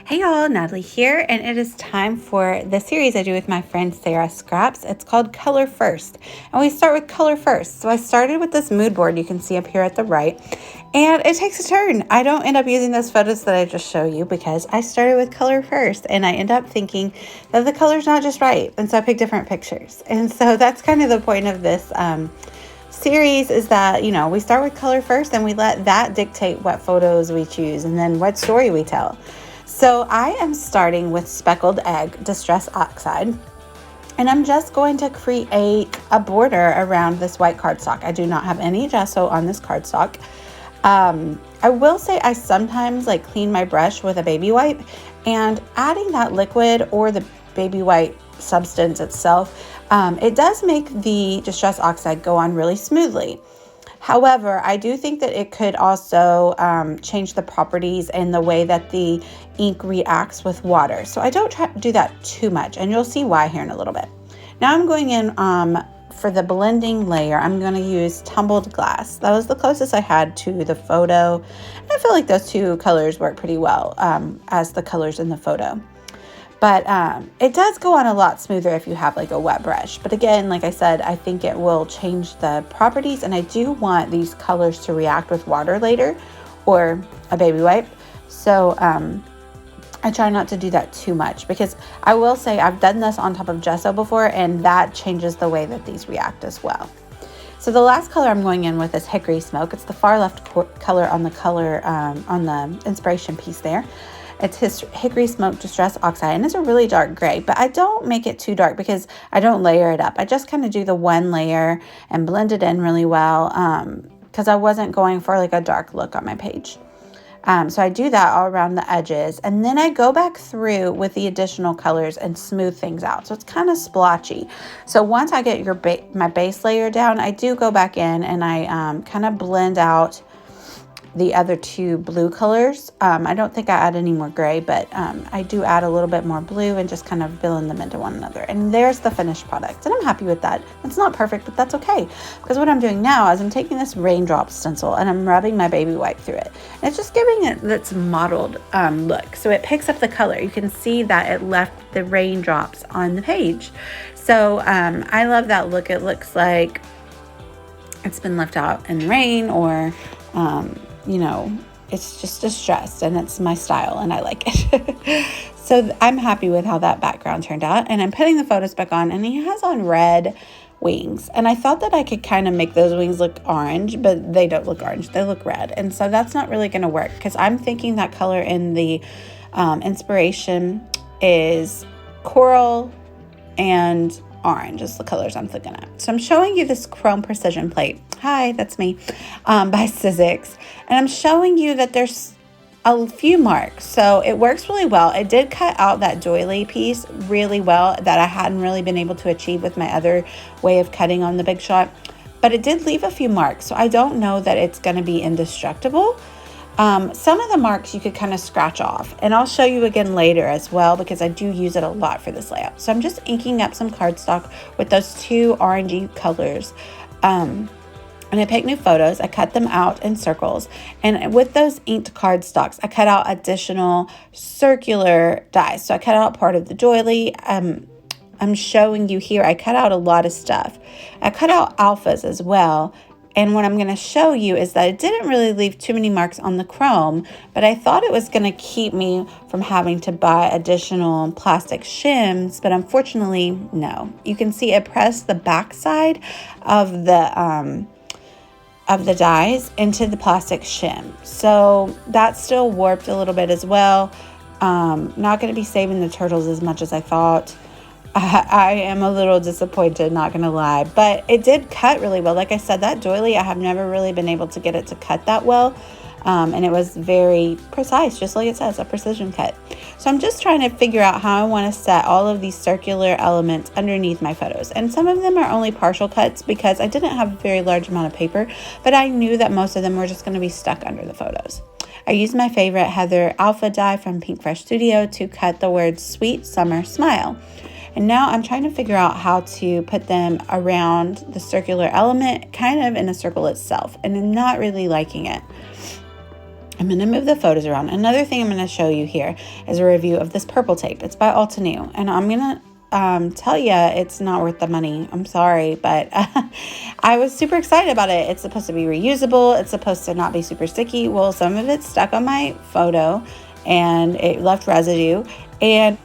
Hey y'all, Natalie here, and it is time for the series I do with my friend Sarah Scraps. It's called Color First, and we start with color first. So I started with this mood board you can see up here at the right, and it takes a turn. I don't end up using those photos that I just show you because I started with color first, and I end up thinking that the color's not just right, and so I pick different pictures. And so that's kind of the point of this series is that, we start with color first and we let that dictate what photos we choose and then what story we tell. So I am starting with Speckled Egg Distress Oxide, and I'm just going to create a border around this white cardstock. I do not have any gesso on this cardstock. I will say I sometimes clean my brush with a baby wipe, and adding that liquid or the baby white substance itself, it does make the Distress Oxide go on really smoothly. However, I do think that it could also change the properties and the way that the ink reacts with water. So I don't try to do that too much, and you'll see why here in a little bit. Now I'm going in for the blending layer. I'm going to use Tumbled Glass. That was the closest I had to the photo. I feel like those two colors work pretty well as the colors in the photo. But it does go on a lot smoother if you have a wet brush. But again, like I said, I think it will change the properties, and I do want these colors to react with water later or a baby wipe. So I try not to do that too much, because I will say I've done this on top of gesso before, and that changes the way that these react as well. So the last color I'm going in with is Hickory Smoke. It's the far left color on the inspiration piece there. It's Hickory Smoke Distress Oxide, and it's a really dark gray, but I don't make it too dark because I don't layer it up. I just kind of do the one layer and blend it in really well because I wasn't going for a dark look on my page. So I do that all around the edges, and then I go back through with the additional colors and smooth things out. So it's kind of splotchy. So once I get my base layer down, I do go back in and I kind of blend out the other two blue colors. I don't think I add any more gray, but I do add a little bit more blue and just kind of blend them into one another. And there's the finished product, and I'm happy with that. It's not perfect, but that's okay, because what I'm doing now is I'm taking this raindrop stencil and I'm rubbing my baby wipe through it. And it's just giving it this mottled look. So it picks up the color. You can see that it left the raindrops on the page. So I love that look. It looks like it's been left out in rain, or it's just distressed, and it's my style and I like it. So I'm happy with how that background turned out, and I'm putting the photos back on, and he has on red wings, and I thought that I could kind of make those wings look orange, but they don't look orange, they look red. And so that's not really going to work, because I'm thinking that color in the inspiration is coral and orange is the colors I'm thinking of. So I'm showing you this chrome precision plate. Hi, that's me, by Sizzix. And I'm showing you that there's a few marks. So it works really well. It did cut out that doily piece really well that I hadn't really been able to achieve with my other way of cutting on the Big Shot. But it did leave a few marks. So I don't know that it's going to be indestructible. Some of the marks you could kind of scratch off, and I'll show you again later as well, because I do use it a lot for this layout. So I'm just inking up some cardstock with those two orangey colors. And I pick new photos, I cut them out in circles, and with those inked cardstocks, I cut out additional circular dies. So I cut out part of the doily. I'm showing you here, I cut out a lot of stuff. I cut out alphas as well. And what I'm going to show you is that it didn't really leave too many marks on the chrome, but I thought it was going to keep me from having to buy additional plastic shims, but unfortunately, no. You can see it pressed the back side of the dies into the plastic shim. So that still warped a little bit as well. Not going to be saving the turtles as much as I thought. I am a little disappointed, not gonna lie, but it did cut really well. Like I said, that doily, I have never really been able to get it to cut that well, and it was very precise, just like it says, a precision cut. So I'm just trying to figure out how I want to set all of these circular elements underneath my photos, and some of them are only partial cuts because I didn't have a very large amount of paper, but I knew that most of them were just going to be stuck under the photos. I used my favorite Heather Alpha die from Pink Fresh Studio to cut the words Sweet Summer Smile. And now I'm trying to figure out how to put them around the circular element, kind of in a circle itself, and I'm not really liking it. I'm going to move the photos around. Another thing I'm going to show you here is a review of this purple tape. It's by Altenew, and I'm going to tell you it's not worth the money. I'm sorry, but I was super excited about it. It's supposed to be reusable. It's supposed to not be super sticky. Well, some of it stuck on my photo and it left residue. And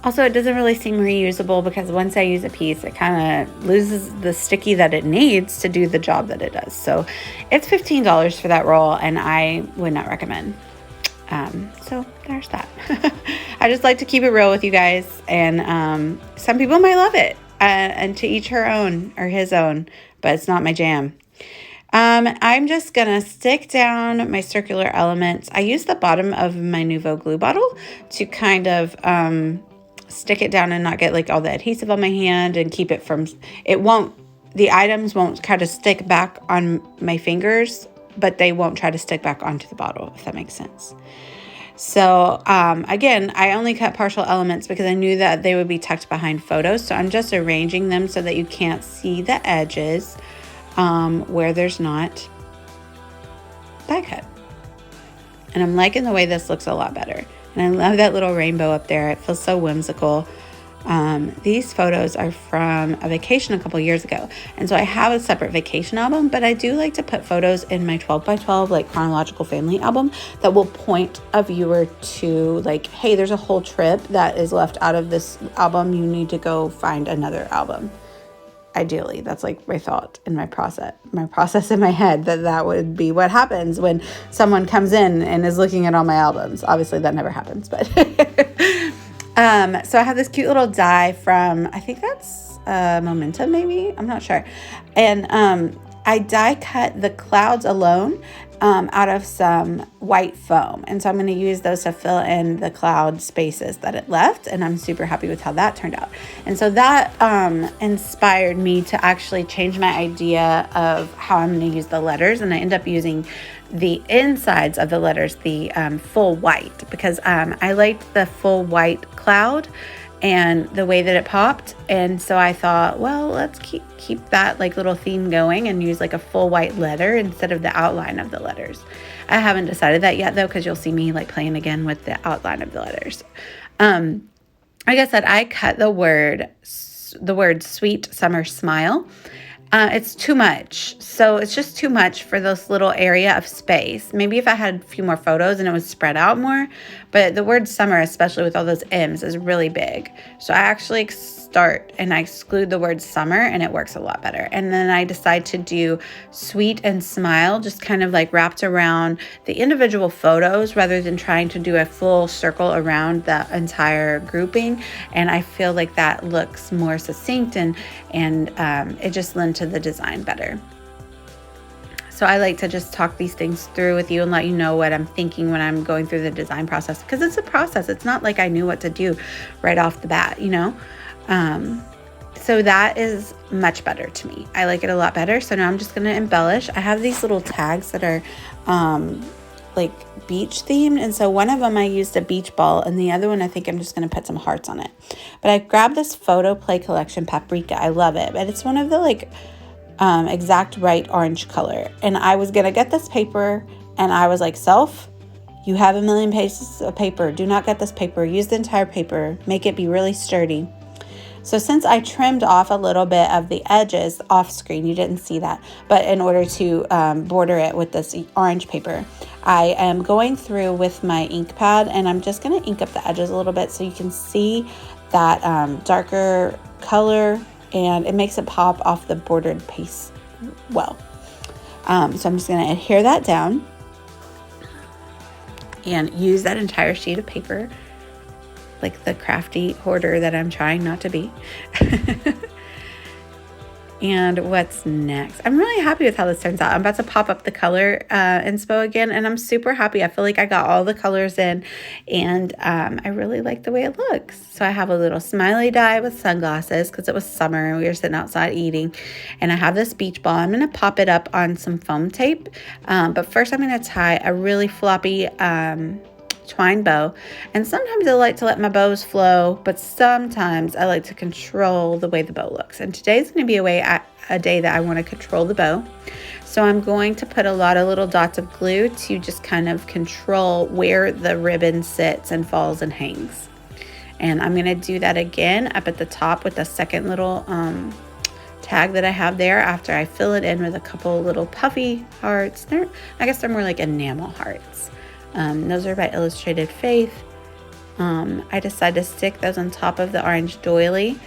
also, it doesn't really seem reusable because once I use a piece, it kind of loses the sticky that it needs to do the job that it does. So it's $15 for that roll, and I would not recommend. So there's that. I just like to keep it real with you guys, and some people might love it, and to each her own or his own, but it's not my jam. I'm just gonna stick down my circular elements. I use the bottom of my Nuvo glue bottle to kind of stick it down and not get like all the adhesive on my hand and keep it from, the items won't kind of stick back on my fingers, but they won't try to stick back onto the bottle, if that makes sense. So again, I only cut partial elements because I knew that they would be tucked behind photos. So I'm just arranging them so that you can't see the edges where there's not die cut. And I'm liking the way this looks a lot better. And I love that little rainbow up there. It feels so whimsical. These photos are from a vacation a couple years ago. And so I have a separate vacation album, but I do like to put photos in my 12 by 12, like chronological family album that will point a viewer to like, hey, there's a whole trip that is left out of this album. You need to go find another album. Ideally, that's like my thought in my process in my head, that would be what happens when someone comes in and is looking at all my albums. Obviously that never happens, but so I have this cute little die from, I think that's Momentum, maybe, I'm not sure. And I die cut the clouds alone out of some white foam. And so I'm going to use those to fill in the cloud spaces that it left. And I'm super happy with how that turned out. And so that inspired me to actually change my idea of how I'm going to use the letters. And I end up using the insides of the letters, the full white, because I liked the full white cloud and the way that it popped. And so I thought, well, let's keep that like little theme going and use like a full white letter instead of the outline of the letters. I haven't decided that yet though, because you'll see me like playing again with the outline of the letters. Like I said, I cut the word sweet summer smile. It's too much. So it's just too much for this little area of space. Maybe if I had a few more photos and it was spread out more, but the word summer, especially with all those M's, is really big. So I actually start and I exclude the word summer and it works a lot better. And then I decide to do sweet and smile, just kind of like wrapped around the individual photos rather than trying to do a full circle around the entire grouping. And I feel like that looks more succinct and it just lends to the design better. So I like to just talk these things through with you and let you know what I'm thinking when I'm going through the design process, because it's a process. It's not like I knew what to do right off the bat, you know? So that is much better to me. I like it a lot better. So now I'm just going to embellish. I have these little tags that are like beach themed. And so one of them I used a beach ball and the other one I think I'm just going to put some hearts on it. But I grabbed this Photo Play Collection Paprika. I love it. But it's one of the like exact right orange color. And I was going to get this paper and I was like, self, you have 1 million pages of paper. Do not get this paper. Use the entire paper. Make it be really sturdy. So since I trimmed off a little bit of the edges off screen, you didn't see that, but in order to border it with this orange paper, I am going through with my ink pad and I'm just going to ink up the edges a little bit so you can see that darker color, and it makes it pop off the bordered piece well. So I'm just going to adhere that down and use that entire sheet of paper like the crafty hoarder that I'm trying not to be. And what's next? I'm really happy with how this turns out. I'm about to pop up the color inspo again, and I'm super happy. I feel like I got all the colors in, and I really like the way it looks. So I have a little smiley die with sunglasses because it was summer and we were sitting outside eating. And I have this beach ball. I'm going to pop it up on some foam tape. But first I'm going to tie a really floppy twine bow, and sometimes I like to let my bows flow, but sometimes I like to control the way the bow looks. And today's going to be a day that I want to control the bow. So I'm going to put a lot of little dots of glue to just kind of control where the ribbon sits and falls and hangs. And I'm going to do that again up at the top with the second little tag that I have there after I fill it in with a couple little puffy hearts. I guess they're more like enamel hearts. Those are by Illustrated Faith. I decided to stick those on top of the orange doily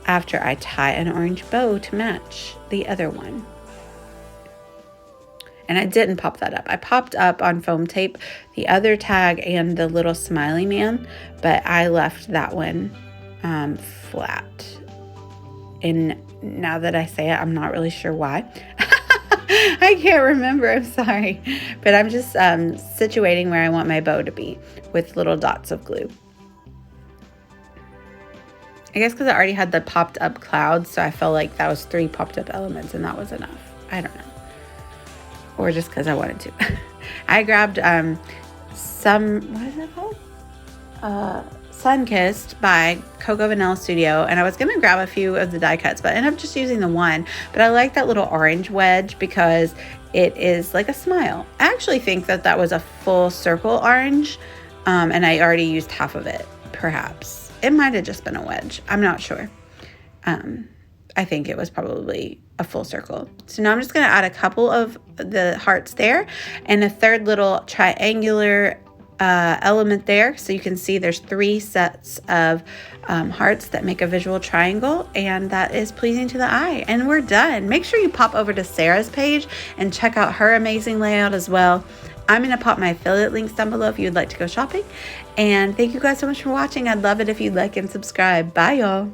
after I tie an orange bow to match the other one. And I didn't pop that up. I popped up on foam tape the other tag and the little smiley man, but I left that one flat. And now that I say it, I'm not really sure why. I can't remember, I'm sorry. But I'm just situating where I want my bow to be with little dots of glue. I guess because I already had the popped up clouds, so I felt like that was 3 popped up elements and that was enough. I don't know. Or just because I wanted to. I grabbed some, what is it called? Sunkissed by Cocoa Vanilla Studio, and I was going to grab a few of the die cuts, but I ended up just using the one. But I like that little orange wedge because it is like a smile. I actually think that that was a full circle orange, and I already used half of it, perhaps. It might have just been a wedge. I'm not sure. I think it was probably a full circle. So now I'm just going to add a couple of the hearts there and a third little triangular element there. So you can see there's 3 sets of hearts that make a visual triangle, and that is pleasing to the eye. And we're done. Make sure you pop over to Sarah's page and check out her amazing layout as well. I'm going to pop my affiliate links down below if you'd like to go shopping. And thank you guys so much for watching. I'd love it if you'd like and subscribe. Bye, y'all.